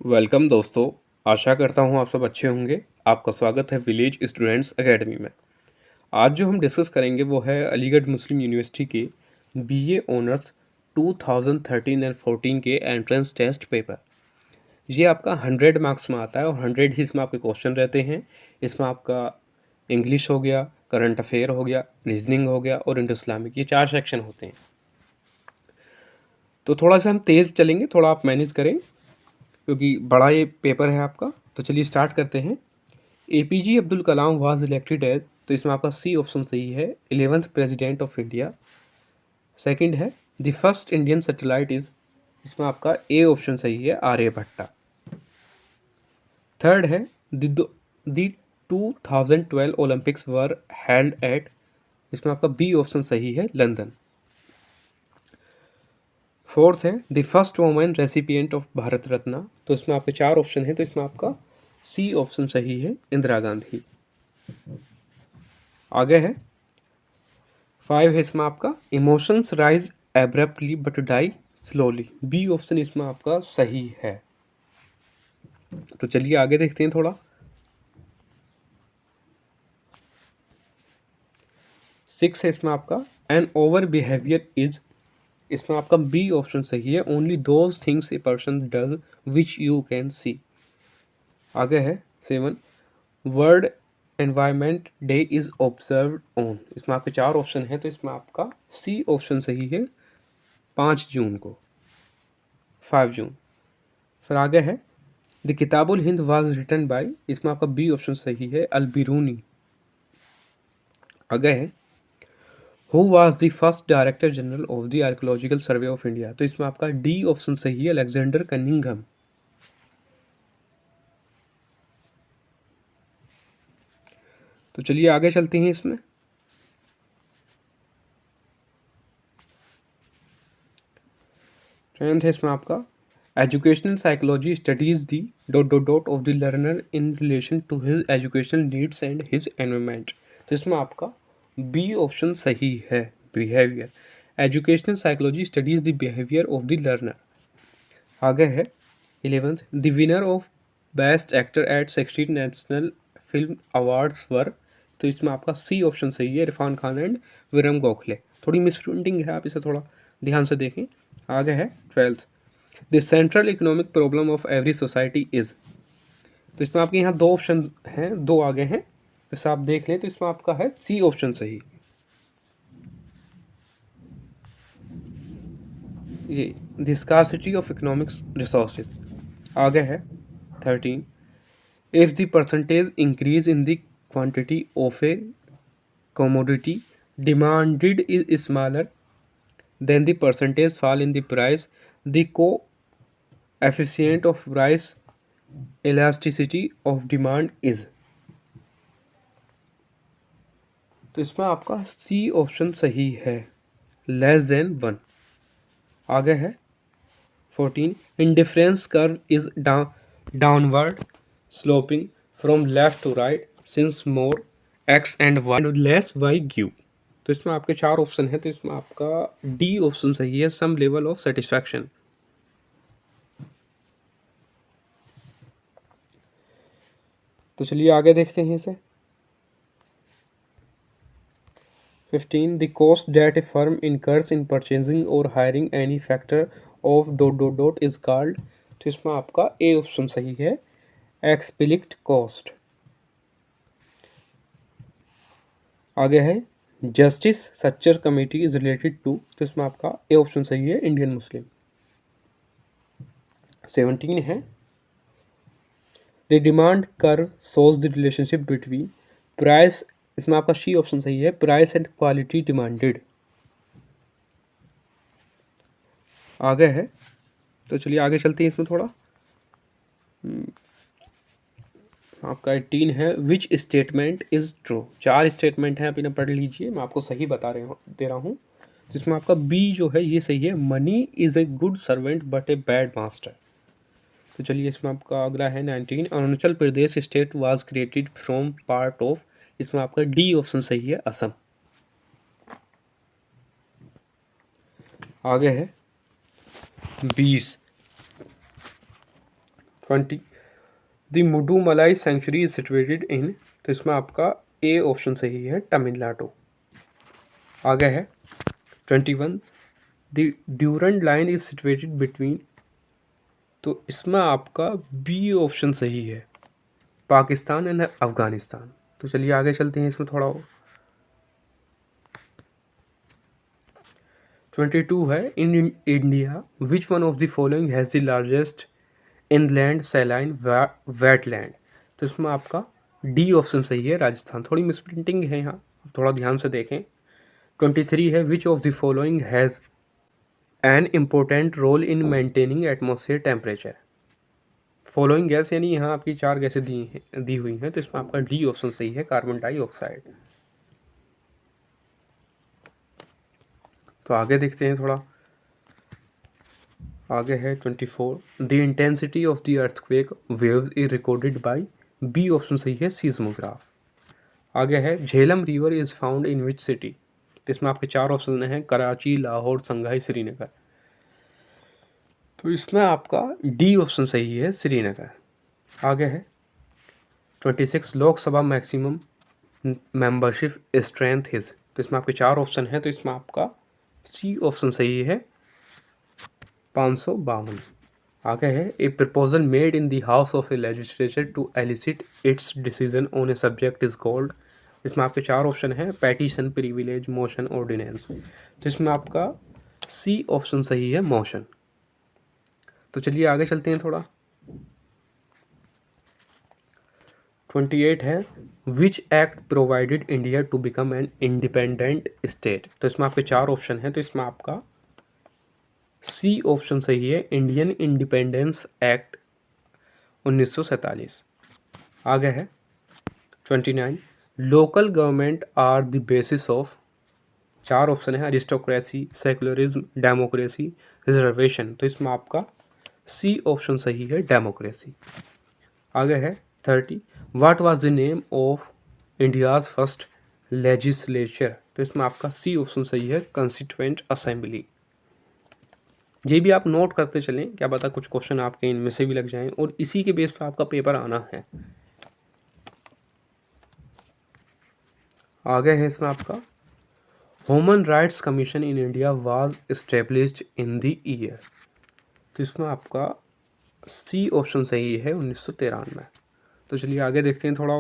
Welcome दोस्तों। आशा करता हूँ आप सब अच्छे होंगे। आपका स्वागत है विलेज स्टूडेंट्स एकेडमी में। आज जो हम डिस्कस करेंगे वो है अलीगढ़ मुस्लिम यूनिवर्सिटी के बीए ऑनर्स 2013 एंड 14 के एंट्रेंस टेस्ट पेपर। ये आपका 100 मार्क्स में आता है और 100 ही इसमें आपके क्वेश्चन रहते हैं। इसमें आपका इंग्लिश हो गया, करंट अफेयर हो गया, रीजनिंग हो गया और इंडो इस्लामिक, ये 4 सेक्शन होते हैं। तो थोड़ा सा हम तेज़ चलेंगे, थोड़ा आप मैनेज करें क्योंकि बड़ा ये पेपर है आपका। तो चलिए स्टार्ट करते हैं। APJ Abdul Kalam was elected as, तो इसमें आपका सी ऑप्शन सही है, 11th president of India. Second है the first Indian satellite is, इसमें आपका ए ऑप्शन सही है, आर्यभट्टा। थर्ड है the 2012 Olympics were held at, इसमें आपका बी ऑप्शन सही है, लंदन। फोर्थ है the first women recipient of Bharat Ratna, तो इसमें आपके 4 ऑप्शन है, तो इसमें आपका सी ऑप्शन सही है, इंदिरा गांधी। आगे है 5 है इसमें आपका emotions rise abruptly but die slowly, B option इसमें आपका सही है। तो चलिए आगे देखते हैं थोड़ा। 6 है इसमें आपका एन ओवर बिहेवियर इज, इसमें आपका बी ऑप्शन सही है, only those things a person does which you can see. आगे है 7 world environment day is observe on, इसमें आपके 4 ऑप्शन है, तो इसमें आपका सी ऑप्शन सही है, 5 जून को, 5 जून। फिर आगे है the Kitabul Hind was written by, इसमें आपका बी ऑप्शन सही है, अल बिरूनी। आगे है who was the first director general of the archaeological survey of India, तो इसमें आपका डी ऑप्शन सही है, अलेक्जेंडर कनिंघम। तो चलिए आगे चलते हैं इसमें। टेंथ है इसमें आपका educational psychology studies the dot dot dot of the learner in relation to his educational needs and his environment, तो इसमें आपका बी ऑप्शन सही है, behaviour. Educational psychology studies the behaviour of the learner. आगे है 11th the winner of best actor at 16 national film awards were, तो इसमें आपका सी ऑप्शन सही है, इरफान खान एंड विरम गोखले। थोड़ी मिसप्रिंटिंग है, आप इसे थोड़ा ध्यान से देखें। आगे है 12th the central economic problem of every society is, तो इसमें आपके यहाँ 2 ऑप्शन हैं, 2 आगे हैं, जैसे आप देख लें तो इसमें आपका है सी ऑप्शन सही, ये the scarcity of economics resources. आगे है 13 if the percentage increase in the quantity of A commodity demanded is smaller then the percentage fall in the price, the coefficient of price elasticity of demand is, तो इसमें आपका C option सही है, less than 1। आगे है 14 indifference curve is downward sloping from left to right since more X and Y less Y give, तो इसमें आपके 4 ऑप्शन है, तो इसमें आपका डी ऑप्शन सही है, सम लेवल ऑफ सेटिस्फैक्शन। तो चलिए आगे देखते हैं इसे। 15 the cost that a firm incurs in purchasing और hiring any factor of dot dot dot is called, तो इसमें आपका ए ऑप्शन सही है, एक्सप्लिक्ट कॉस्ट। आगे है justice Sachar committee is related to, तो इसमें आपका ए ऑप्शन सही है, इंडियन मुस्लिम। 17 है the demand curve shows the relationship between price, इसमें आपका सी ऑप्शन सही है, प्राइस एंड क्वालिटी डिमांडेड। आगे है, तो चलिए आगे चलते हैं इसमें थोड़ा। आपका 18 है which statement is true, 4 statement हैं, आप इन्हें पढ़ लीजिए, मैं आपको सही बता दे रहा हूँ। जिसमें आपका बी जो है ये सही है, money is a good servant but a bad master. तो चलिए इसमें आपका अगला है 19 Arunachal Pradesh state was created from part of, इसमें आपका डी ऑप्शन सही है, असम। आगे है 20 20 the Mudumalai sanctuary is situated in, तो इसमें आपका ए ऑप्शन सही है, तमिलनाडु। आगे है 21 the Durand line is situated between, तो इसमें आपका बी ऑप्शन सही है, पाकिस्तान एंड अफगानिस्तान। तो चलिए आगे चलते हैं इसमें थोड़ा। 22 है in India which one of the following has the largest inland saline wetland, तो इसमें आपका डी ऑप्शन सही है, राजस्थान। थोड़ी मिसप्रिंटिंग है यहाँ, थोड़ा ध्यान से देखें। 23 है which of the following has an important role in maintaining atmosphere temperature. Following gas यानी यहाँ आपकी 4 गैसें दी हुई हैं, तो इसमें आपका डी ऑप्शन सही है, कार्बन डाइऑक्साइड। तो आगे देखते हैं थोड़ा। आगे है 24 the intensity of the earthquake waves is recorded by, B option सही है, सीस्मोग्राफ। आगे है Jhelum river is found in which city, तो इसमें आपके 4 ऑप्शन हैं, कराची, लाहौर, संघाई, श्रीनगर। तो इसमें आपका डी ऑप्शन सही है, श्रीनगर। आगे है 26 Lok Sabha maximum membership strength his, तो इसमें आपके 4 ऑप्शन हैं, तो इसमें आपका सी ऑप्शन सही है, 552। आगे है a proposal made in the house of a legislature to elicit its decision on a subject is called, इसमें आपके 4 ऑप्शन हैं, पेटिशन, प्रिविलेज, मोशन, ऑर्डिनेंस। तो इसमें आपका सी ऑप्शन सही है, मोशन। तो चलिए आगे चलते हैं थोड़ा। 28 है which act provided India to become an independent state, तो इसमें आपके 4 ऑप्शन हैं, तो इसमें आपका सी ऑप्शन सही है, इंडियन इंडिपेंडेंस एक्ट 1947। आगे है 29 local government are the basis of, 4 option है, अरिस्टोक्रेसी, सेकुलरिज्म, डेमोक्रेसी, रिजर्वेशन। तो इसमें आपका सी ऑप्शन सही है, डेमोक्रेसी। आगे है 30 what was the name of India's first legislature, तो इसमें आपका सी ऑप्शन सही है, कॉन्स्टिट्यूएंट असेंबली। ये भी आप नोट करते चलें, क्या पता कुछ क्वेश्चन आपके इनमें से भी लग जाएं और इसी के बेस पर आपका पेपर आना है। आगे है इसमें आपका human rights commission in India was established in the year, तो इसमें आपका सी ऑप्शन सही है, 1993। तो चलिए आगे देखते हैं थोड़ा।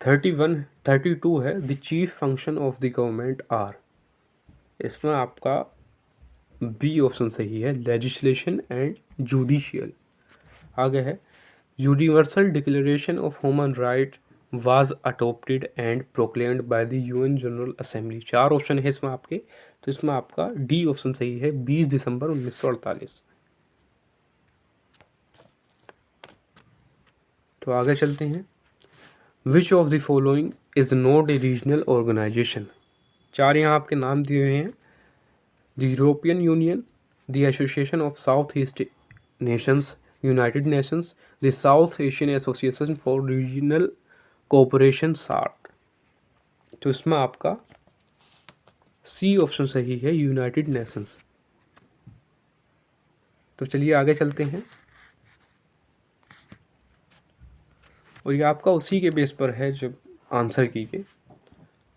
32 है the chief function of the government are, इसमें आपका बी ऑप्शन सही है, लेजिस्लेशन एंड जुडिशियल। आगे है universal declaration of human right was adopted and proclaimed by the UN general assembly, 4 option है इसमें आपके, तो इसमें आपका डी ऑप्शन सही है, 20 दिसंबर 1948। तो आगे चलते हैं। Which of the following is not a regional organisation, 4 यहाँ आपके नाम दिए हुए हैं, the European Union, the association of South East nations, United Nations, the South Asian association for regional cooperation, SAARC. तो इसमें आपका सी ऑप्शन सही है, यूनाइटेड नेशंस। तो चलिए आगे चलते हैं, और ये आपका उसी के बेस पर है जब आंसर की के।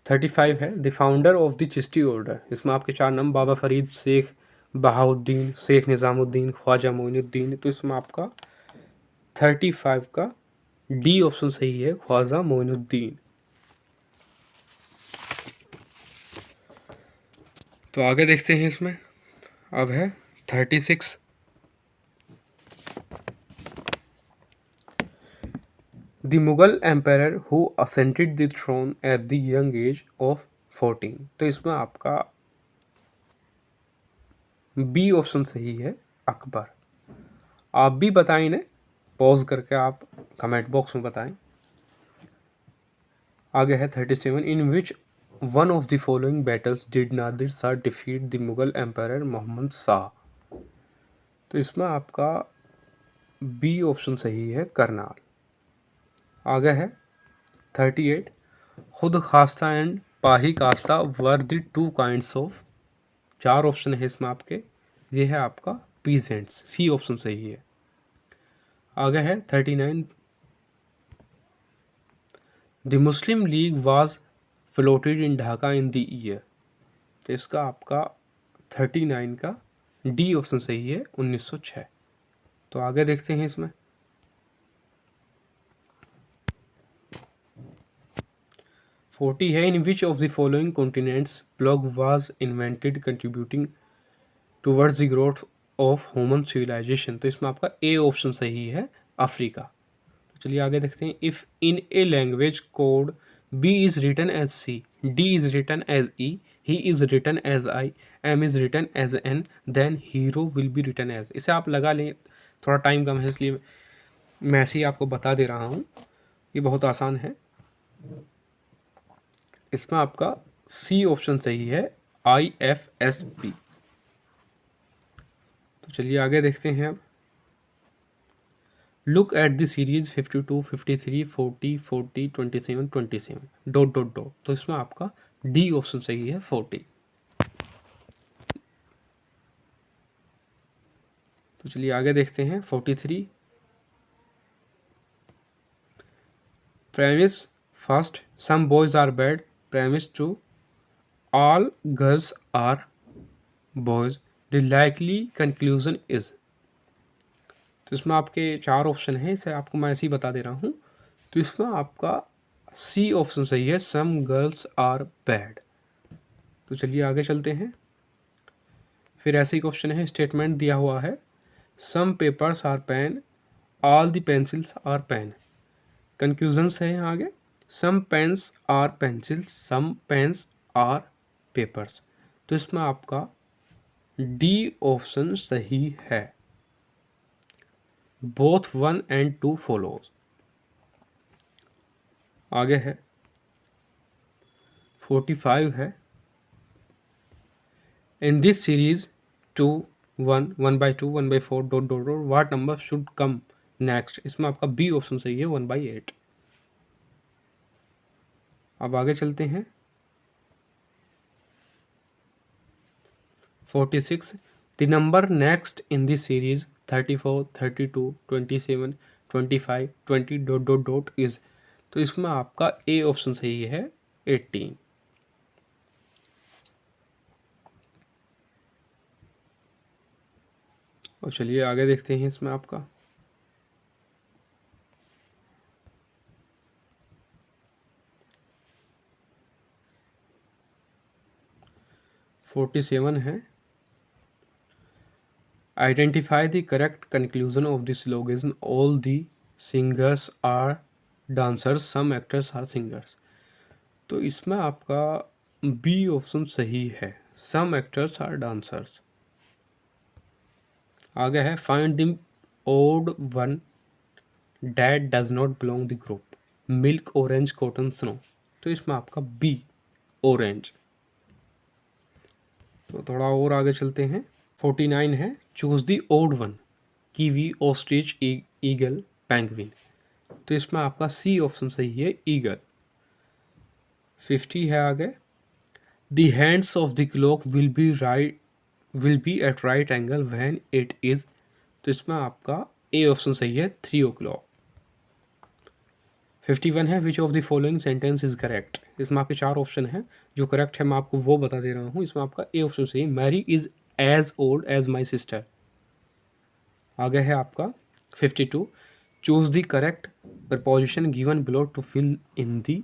35 है the founder of the Chishti order, इसमें आपके 4 नाम, बाबा फरीद, शेख बहाउद्दीन, शेख निज़ामुद्दीन, ख्वाजा मोइनुद्दीन। तो इसमें आपका 35 का डी ऑप्शन सही है, ख्वाजा मोइनुद्दीन। तो आगे देखते हैं इसमें। अब है 36 the Mughal empire who ascended the throne at the young age of 14, तो इसमें आपका बी ऑप्शन सही है, अकबर। आप भी बताएं इन्हें, पॉज करके आप कमेंट बॉक्स में बताएं। आगे है 37 in which one of the following battles did Nadir Shah defeat the Mughal empire Mohammad Shah, तो इसमें आपका बी ऑप्शन सही है, करनाल। आगे है 38 खुद Khasta and Pahi Kasta were the 2 kinds of, 4 option है इसमें आपके, ये है आपका पीजेंट्स, सी ऑप्शन सही है। आगे है 39, the Muslim league was floated in Dhaka in the year. तो इसका आपका 39 का डी ऑप्शन सही है, 1906। तो आगे देखते हैं इसमें 40 है, in which of the following continents plough was invented contributing towards the growth of human civilisation. तो इसमें आपका ए ऑप्शन सही है, अफ्रीका। तो चलिए आगे देखते हैं, if in a language code B is written as C, D is written as E, he is written as I, M is written as N, then hero will be written as. इसे आप लगा लें, थोड़ा time कम है इसलिए मैं ऐसे ही आपको बता दे रहा हूँ, ये बहुत आसान है। इसमें आपका सी ऑप्शन सही है, IFSP। तो चलिए आगे देखते हैं अब, look at the series 52, 53, 40, 40, 27, 27 dot dot dot. तो इसमें आपका डी ऑप्शन सही है, 40। तो चलिए आगे देखते हैं 43, premise first, some boys are bad, premise 2, all girls are boys, the likely conclusion is। तो इसमें आपके 4 ऑप्शन हैं, इसे आपको मैं ऐसे ही बता दे रहा हूँ। तो इसमें आपका सी ऑप्शन सही है, सम गर्ल्स आर बैड। तो चलिए आगे चलते हैं, फिर ऐसे ही क्वेश्चन है, स्टेटमेंट दिया हुआ है, some papers are pen, all the pencils are pen. Conclusions है यहाँ आगे, some pens are pencils, some pens are papers. तो इसमें आपका डी ऑप्शन सही है, बोथ 1 and 2 फॉलोज। आगे है 45 है, in this series 2, 1, 1/2, 1/4 dot dot dot what number should come next. इसमें आपका बी ऑप्शन सही है, 1/8। अब आगे चलते हैं 46, the number next in this series 34, 32, 27, 25, 20 dot dot dot is. तो इसमें आपका ए ऑप्शन सही है, 18। और चलिए आगे देखते हैं इसमें आपका 47 है, identify the correct conclusion of the syllogism, all the singers are dancers, some actors are singers. तो इसमें आपका बी ऑप्शन सही है, सम एक्टर्स आर डांसर्स। आगे है, find the odd one that does not belong the group, milk, orange, cotton, snow. तो इसमें आपका बी, ऑरेंज। तो थोड़ा और आगे चलते हैं, 49 है, choose the odd one, kiwi, ostrich, eagle, penguin. तो इसमें आपका सी ऑप्शन सही है, ईगल। 50 है आगे, the hands of the clock will be at right angle when it is. तो इसमें आपका ए ऑप्शन सही है, 3 o'clock। 51 है, which of the following sentence is correct. इसमें आपके 4 ऑप्शन हैं, जो करेक्ट है मैं आपको वो बता दे रहा हूँ। इसमें आपका ए ऑप्शन सही है, Mary is as old as my sister. आगे है आपका 52, choose the correct preposition given below to fill in the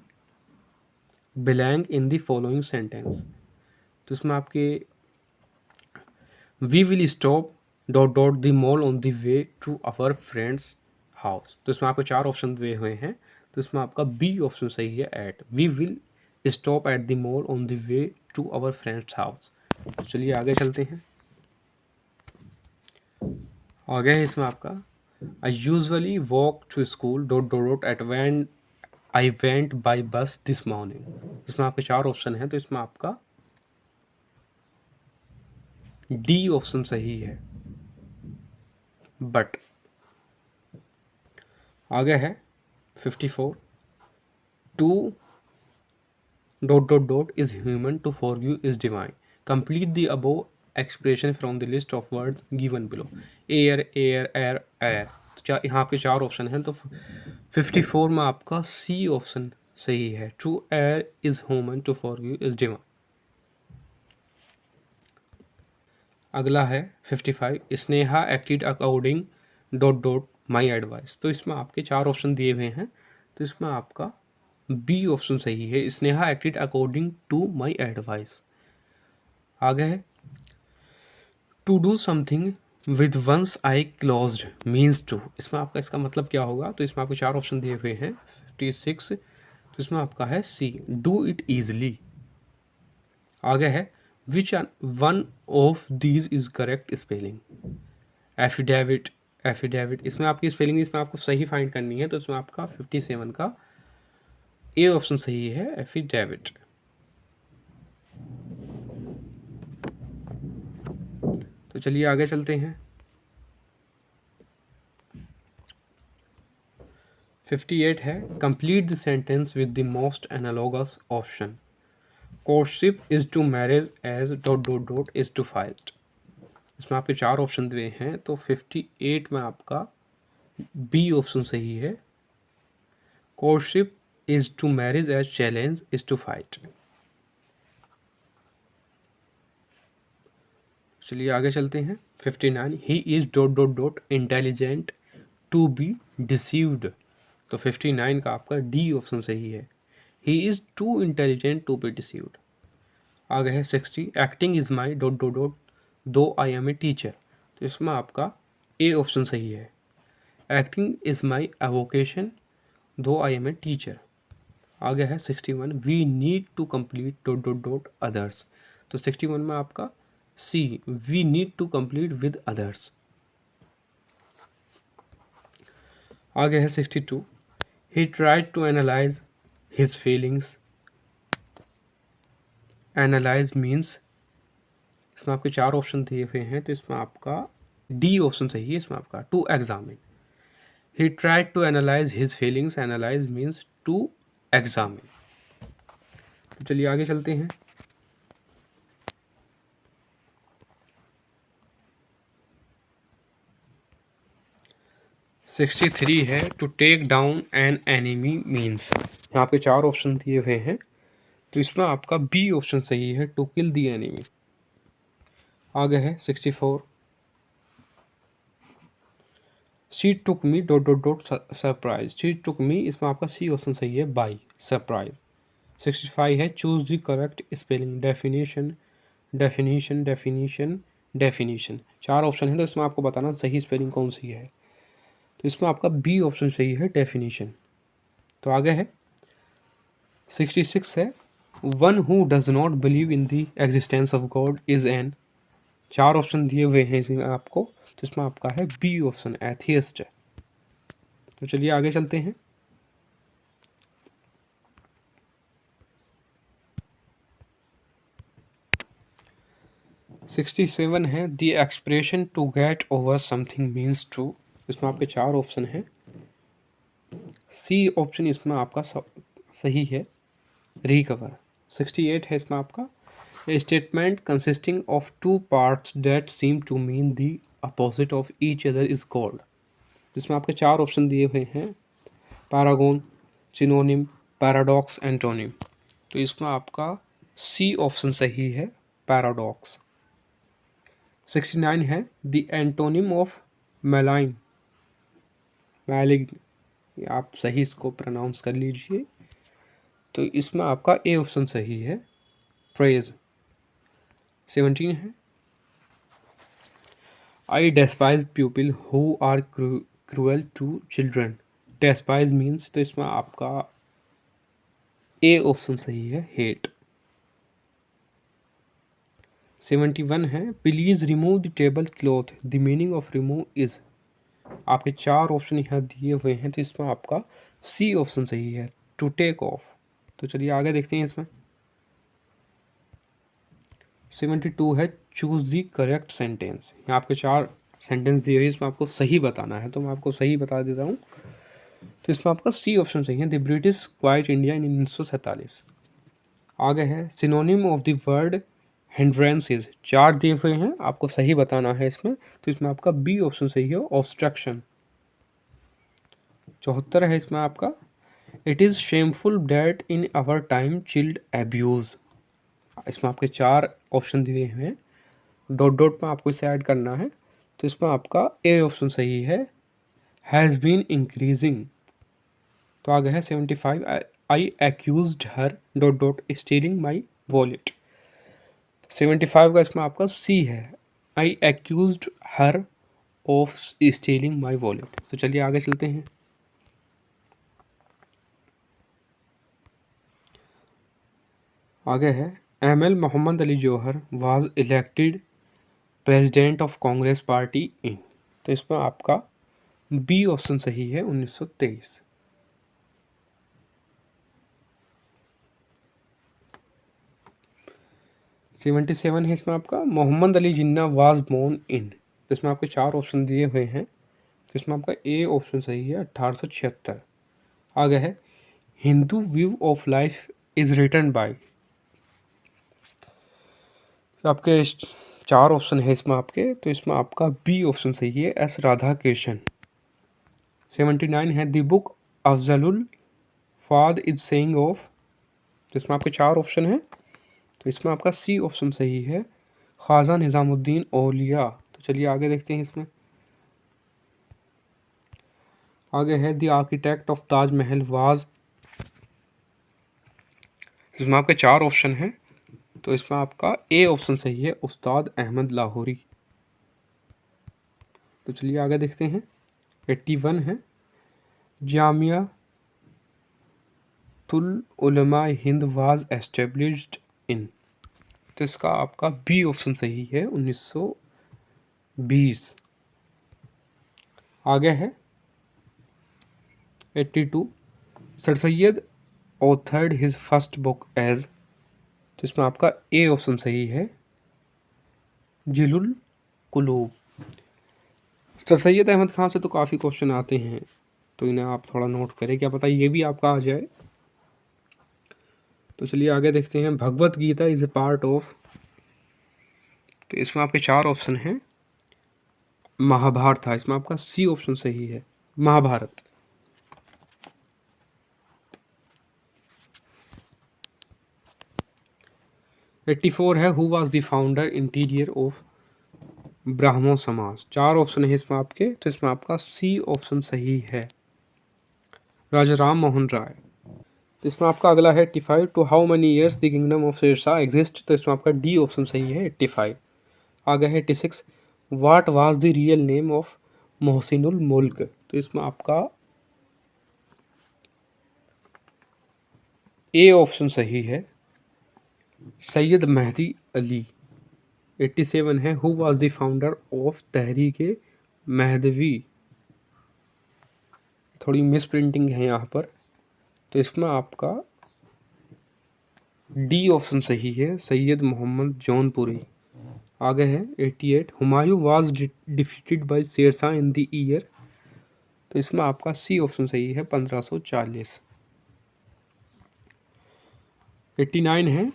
blank in the following sentence. तो इसमें आपके we will stop dot dot the mall on the way to our friends house. तो इसमें आपको 4 option दिए हुए हैं। तो इसमें आपका बी ऑप्शन सही है, at, we will stop at the mall on the way to our friends house. तो चलिए आगे चलते हैं, आगे है इसमें आपका, I usually walk to school dot dot dot at when I went by bus this morning. इसमें आपके 4 ऑप्शन हैं। तो इसमें आपका डी ऑप्शन सही है, बट। आगे है 54, to dot dot dot is human to forgive is divine, complete the above expression from the list of word given below. Err, err, err, err. यहाँ पे 4 ऑप्शन हैं, तो 54 में आपका सी ऑप्शन सही है। To err is human, to forgive is divine. अगला है 55, Sneha acted according dot dot my advice. तो इसमें आपके 4 ऑप्शन दिए हुए हैं, तो इसमें आपका बी ऑप्शन सही है, Sneha acted according to my advice. आगे है to do something with one's eyes closed means to. इसमें आपका इसका मतलब क्या होगा, तो इसमें आपको 4 ऑप्शन दिए हुए हैं 56, तो इसमें आपका है सी, डू इट ईजली। आगे है विच one of these is correct spelling. Affidavit, affidavit, इसमें आपकी स्पेलिंग इसमें आपको सही फाइंड करनी है, तो इसमें आपका 57 का ए ऑप्शन सही है, एफिडेविट। तो चलिए आगे चलते हैं। 58 है complete the sentence with the most analogous option. Courtship is to marriage as dot dot dot is to fight. इसमें आपके 4 ऑप्शन दिए हैं, तो 58 में आपका बी ऑप्शन सही है, courtship is to marriage as challenge is to fight. चलिए आगे चलते हैं। 59 he is dot dot dot intelligent to be deceived. तो 59 का आपका डी ऑप्शन सही है, he is too intelligent to be deceived. आगे है 60 acting is my dot dot dot though I M a teacher. तो इसमें आपका ए ऑप्शन सही है, एक्टिंग इज माई एवोकेशन दो आई एम ए टीचर। आगे है 61 we need to complete dot dot dot others. तो 61 में आपका C, we need to complete with others. आगे है 62 he tried to analyse his feelings. Analyse means, इसमें आपके 4 ऑप्शन दिए हुए हैं, तो इसमें आपका डी ऑप्शन सही है, इसमें आपका to examine. He tried to analyse his feelings, analyse means to examine. तो चलिए आगे चलते हैं। 63 है to take down an enemy means. यहाँ पे 4 ऑप्शन दिए हुए हैं, तो इसमें आपका बी ऑप्शन सही है, टू किल दी एनिमी। आगे है 64 she took me dot dot dot surprise. She took me, इसमें आपका सी ऑप्शन सही है, बाई सरप्राइज। 65 है choose the correct spelling. Definition, definition, definition, definition. 4 option है, तो इसमें आपको बताना सही स्पेलिंग कौन सी है, तो इसमें आपका बी ऑप्शन सही है, डेफिनेशन। तो आगे है 66 है one who does not believe in the existence of God is an. 4 option दिए हुए हैं इसमें आपको, तो इसमें आपका है बी ऑप्शन, एथियस्ट। तो चलिए आगे चलते हैं। 67 है the expression to get over something means to. इसमें आपके 4 ऑप्शन हैं, सी ऑप्शन इसमें आपका सही है, रिकवर। 68 है इसमें आपका statement consisting of two parts that seem to mean the opposite of each other is called. इसमें आपके 4 ऑप्शन दिए हुए हैं, पैरागोन, सिनोनिम, पैराडॉक्स, एंटोनिम। तो इसमें आपका सी ऑप्शन सही है, पैराडॉक्स। 69 है द एंटोनिम ऑफ मैलाइन, मैलिग्न, आप सही इसको प्रोनाउंस कर लीजिए, तो इसमें आपका ए ऑप्शन सही है, प्रेज। 17 है I despise people who are cruel to children. Despise means, तो इसमें आपका ए ऑप्शन सही है, हेट। 71 है please remove the table cloth. The meaning of remove is. आपके 4 ऑप्शन यहाँ दिए हुए हैं, तो इसमें आपका सी ऑप्शन सही है, टू टेक ऑफ। तो चलिए आगे देखते हैं इसमें। 72 है चूज द करेक्ट सेंटेंस। यहाँ आपके 4 सेंटेंस दिए हुए, इसमें आपको सही बताना है, तो मैं आपको सही बता देता हूँ। तो इसमें आपका सी ऑप्शन सही है, the British quite India in 1947। आगे है synonym of the word hindrances 4 दिए हुए हैं, आपको सही बताना है इसमें, तो इसमें आपका बी ऑप्शन सही है, ऑब्स्ट्रक्शन। 74 है इसमें आपका, it is shameful that in our time child abuse. इसमें आपके 4 ऑप्शन दिए हुए हैं, डॉट डॉट में आपको इसे ऐड करना है, तो इसमें आपका ए ऑप्शन सही है, हैज़ बीन इंक्रीजिंग। तो आगे है 75, I accused her dot dot stealing my wallet. 75 का इसमें आपका सी है, I accused her of stealing my wallet. तो चलिए आगे चलते हैं। आगे है ML Mohammad Ali Jauhar was elected president of Congress party in. तो इसमें आपका बी ऑप्शन सही है, 1923। 77 है इसमें आपका, Mohammad Ali Jinnah was born in. तो इसमें आपके 4 ऑप्शन दिए हुए हैं, तो इसमें आपका ए ऑप्शन सही है, 1876। आगे है Hindu view of life is written by. तो आपके 4 ऑप्शन है इसमें आपके, तो इसमें आपका बी ऑप्शन सही है, एस राधा कृष्ण। 79 है the book Afzalul Fawaid is saying of. तो इसमें आपके 4 ऑप्शन है, तो इसमें आपका सी ऑप्शन सही है, ख्वाजा निज़ामुद्दीन औलिया। तो चलिए आगे देखते हैं इसमें। आगे है the architect of Taj Mahal was. इसमें आपके 4 ऑप्शन हैं, तो इसमें आपका ए ऑप्शन सही है, उस्ताद अहमद लाहौरी। तो चलिए आगे देखते हैं। 81 है जामिया तुल उलमा हिंद वाज एस्टेब्लिश्ड इन। तो इसका आपका बी ऑप्शन सही है, 1920। आगे है 82 sir Syed authored his first book as. तो इसमें आपका ए ऑप्शन सही है, जिलुल कुलूब। सर सैयद अहमद खान से तो काफ़ी क्वेश्चन आते हैं, तो इन्हें आप थोड़ा नोट करें, क्या पता ये भी आपका आ जाए। तो चलिए आगे देखते हैं। Bhagavad Gita is a part of. तो इसमें आपके 4 ऑप्शन हैं, महाभारत था, इसमें आपका सी ऑप्शन सही है, महाभारत। एट्टी 84 है who was the founder interior of Brahmo समाज। 4 ऑप्शन है इसमें आपके, तो इसमें आपका सी ऑप्शन सही है, राजा राम मोहन राय। तो इसमें आपका अगला है 85 to how many years the kingdom of Sher Shah exist. तो इसमें आपका डी ऑप्शन सही है, 85। आगे है 86 what was the real name of Mohsinul Mulk. तो इसमें आपका ए ऑप्शन सही है, सैयद मेहदी अली। 87 है who was the founder of Tehreek Mahdavi. थोड़ी मिस प्रिंटिंग है यहाँ पर, तो इसमें आपका डी ऑप्शन सही है, सैयद मोहम्मद जौनपुरी। आगे है 88 Humayun was defeated by Sher Shah in the year. तो इसमें आपका सी ऑप्शन सही है, 1540। 89 है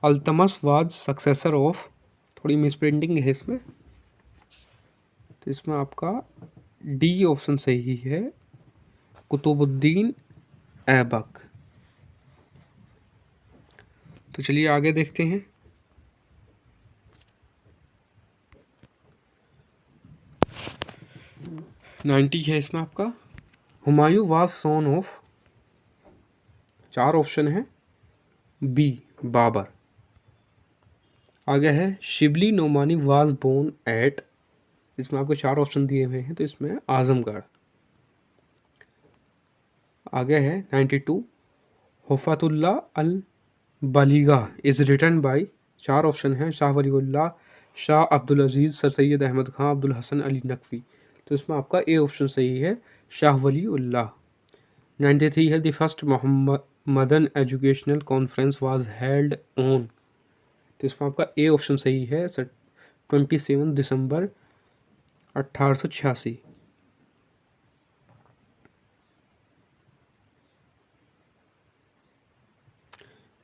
अल्तमस वाज सक्सेसर ऑफ। थोड़ी मिस प्रिंटिंग है इसमें, तो इसमें आपका डी ऑप्शन सही है, कुतुबुद्दीन ऐबक। तो चलिए आगे देखते हैं। 90 है इसमें आपका Humayun was son of. 4 option है, बी बाबर। आगे है Shibli Nomani was born at. इसमें आपको 4 ऑप्शन दिए हुए हैं, तो इसमें आजमगढ़। आगे है 92 हुफातुल्ला अल बलीगा इज रिटन बाय। 4 ऑप्शन हैं, शाह वलीउल्लाह, शाह अब्दुल अजीज़, सर सैयद अहमद खां, अब्दुल हसन अली नकवी। तो इसमें आपका ए ऑप्शन सही है, शाह वलीउल्लाह। 93 है the first Mohammedan educational conference was held on. तो इसमें आपका ए ऑप्शन सही है, 27 दिसंबर 1886।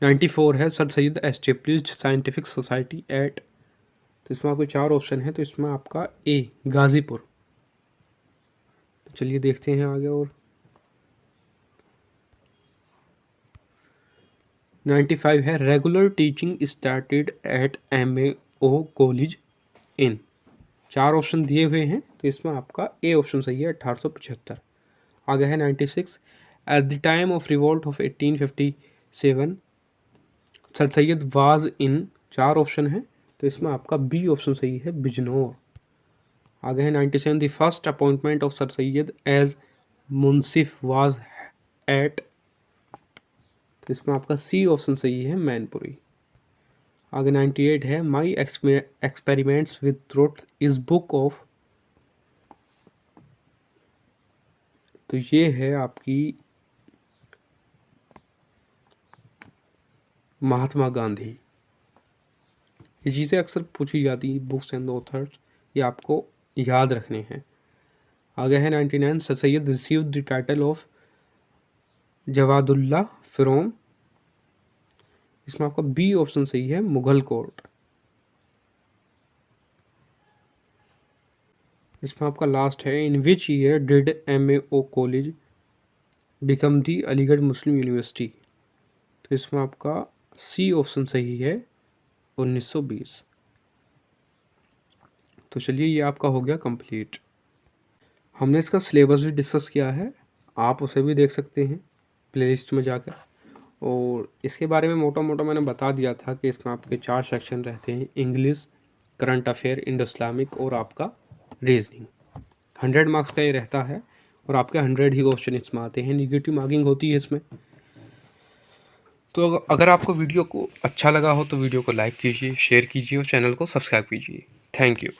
94 है sir Syed established scientific society at, तो इसमें आपके 4 ऑप्शन है, तो इसमें आपका ए गाजीपुर। तो चलिए देखते हैं आगे। और 95 है regular teaching started at MAO college in. 4 option दिए हुए हैं, तो इसमें आपका ए ऑप्शन सही है 1875। आगे है 96 at the time of revolt of 1857 sir Syed was in. 4 option है, तो इसमें आपका बी ऑप्शन सही है बिजनौर। आगे है 97 the first appointment of sir Syed as munsif was at, तो इसमें आपका सी ऑप्शन सही है मैनपुरी। आगे 98 है my experiments with truth is book of, तो ये है आपकी महात्मा गांधी। ये चीज़ें अक्सर पूछी जाती हैं, बुक्स एंड ऑथर्स, ये आपको याद रखने हैं। आगे है 99 sir Syed receive the title of Jawadullah from, इसमें आपका बी ऑप्शन सही है मुगल कोर्ट। इसमें आपका लास्ट है in which year did MAO college become the Aligarh Muslim University, तो इसमें आपका सी ऑप्शन सही है 1920। तो चलिए ये आपका हो गया कंप्लीट। हमने इसका सिलेबस भी डिस्कस किया है, आप उसे भी देख सकते हैं प्लेलिस्ट में जाकर। और इसके बारे में मोटा मोटा मैंने बता दिया था कि इसमें आपके 4 सेक्शन रहते हैं, English, current affair, Indo Islamic और आपका रीजनिंग। 100 मार्क्स का ये रहता है और आपके 100 ही क्वेश्चन इसमें आते हैं, निगेटिव मार्किंग होती है इसमें। तो अगर आपको वीडियो को अच्छा लगा हो तो वीडियो को लाइक कीजिए, शेयर कीजिए और चैनल को सब्सक्राइब कीजिए। Thank you.